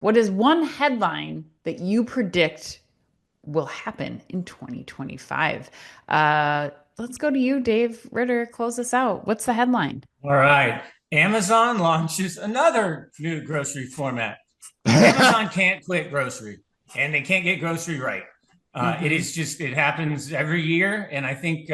What is one headline that you predict will happen in 2025? Let's go to you, Dave Ritter. Close us out. What's the headline? All right. Amazon launches another new grocery format. Amazon can't quit grocery and they can't get grocery right. It Hmm. is just, it happens every year. And I think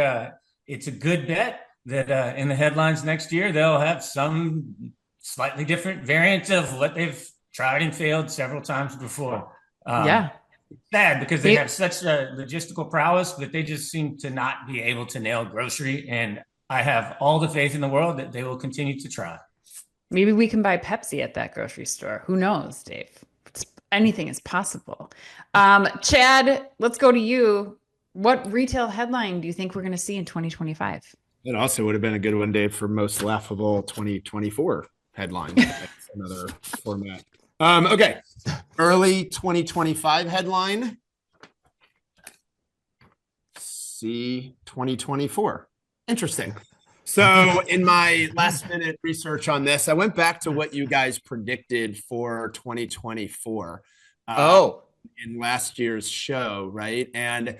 it's a good bet that in the headlines next year, they'll have some slightly different variant of what they've tried and failed several times before. Um, Yeah. Sad because they have Maybe, such a logistical prowess, but they just seem to not be able to nail grocery. And I have all the faith in the world that they will continue to try. maybe we can buy Pepsi at that grocery store. Who knows, Dave? Anything is possible. Chad, let's go to you. What retail headline do you think we're going to see in 2025? It also would have been a good one, Dave, for most laughable 2024 headline. That's another format. Okay. Early 2025 headline. See 2024. Interesting. So, in my last minute research on this, I went back to what you guys predicted for 2024 uh, Oh, in last year's show, right? And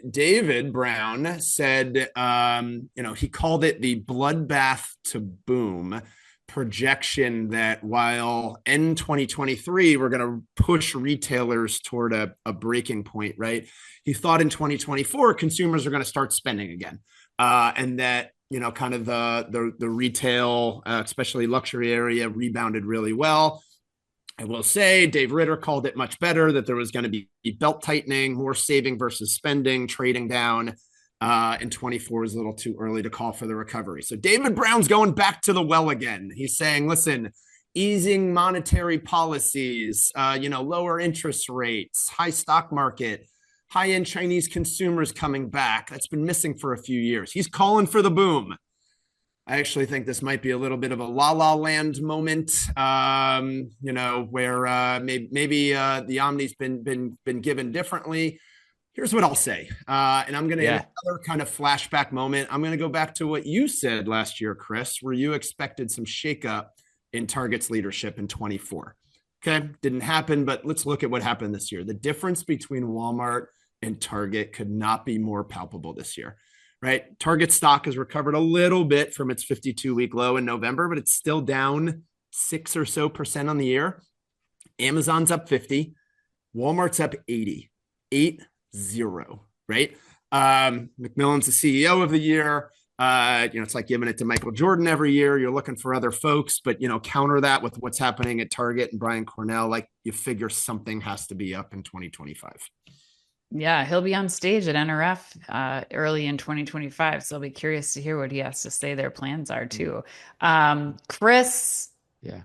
David Brown said, he called it the bloodbath to boom projection that while in 2023, we're going to push retailers toward a breaking point, right? He thought in 2024, consumers are going to start spending again. And that, kind of the retail, especially luxury area, rebounded really well. I will say Dave Ritter called it much better, that there was going to be belt tightening, more saving versus spending, trading down. And 24 is a little too early to call for the recovery. So David Brown's going back to the well again. He's saying, listen, easing monetary policies, lower interest rates, high stock market, high-end Chinese consumers coming back. That's been missing for a few years. He's calling for the boom. I actually think this might be a little bit of a La La Land moment, where maybe the Omni's been given differently. Here's what I'll say, and I'm going to, in yeah. another kind of flashback moment, I'm going to go back to what you said last year, Chris, where you expected some shakeup in Target's leadership in 24. Okay, didn't happen, but let's look at what happened this year. The difference between Walmart and Target could not be more palpable this year, right? Target stock has recovered a little bit from its 52-week low in November, but it's still down 6 or so percent on the year. Amazon's up 50, Walmart's up 80, 8-0, right? McMillan's the CEO of the year. It's like giving it to Michael Jordan every year. You're looking for other folks, but counter that with what's happening at Target and Brian Cornell. Like, you figure something has to be up in 2025. Yeah, he'll be on stage at NRF early in 2025. So I'll be curious to hear what he has to say their plans are too. Chris, Yeah.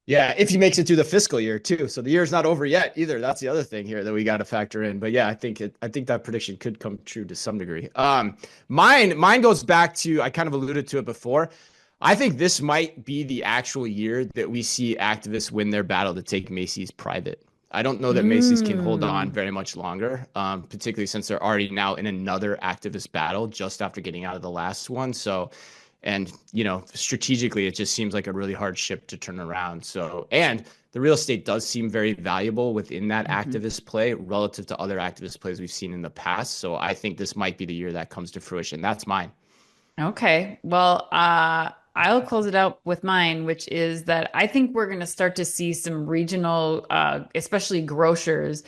Yeah, if he makes it through the fiscal year too. So the year's not over yet either. That's the other thing here that we got to factor in. But yeah, I think that prediction could come true to some degree. Mine goes back to, I kind of alluded to it before. I think this might be the actual year that we see activists win their battle to take Macy's private. I don't know that Macy's can hold on mm, very much longer, particularly since they're already now in another activist battle just after getting out of the last one. So, and, strategically, it just seems like a really hard ship to turn around. So, and the real estate does seem very valuable within that mhm. activist play relative to other activist plays we've seen in the past. So I think this might be the year that comes to fruition. That's mine. Okay. Well, I'll close it out with mine, which is that I think we're going to start to see some regional, especially grocers,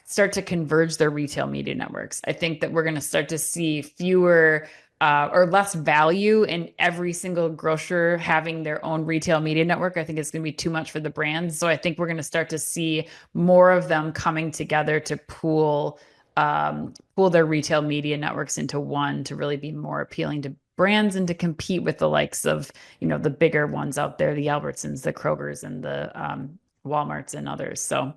start to converge their retail media networks. I think that we're going to start to see fewer or less value in every single grocer having their own retail media network. I think it's going to be too much for the brands. So I think we're going to start to see more of them coming together to pool their retail media networks into one to really be more appealing to brands and to compete with the likes of, the bigger ones out there, the Albertsons, the Krogers, and the Walmarts and others. So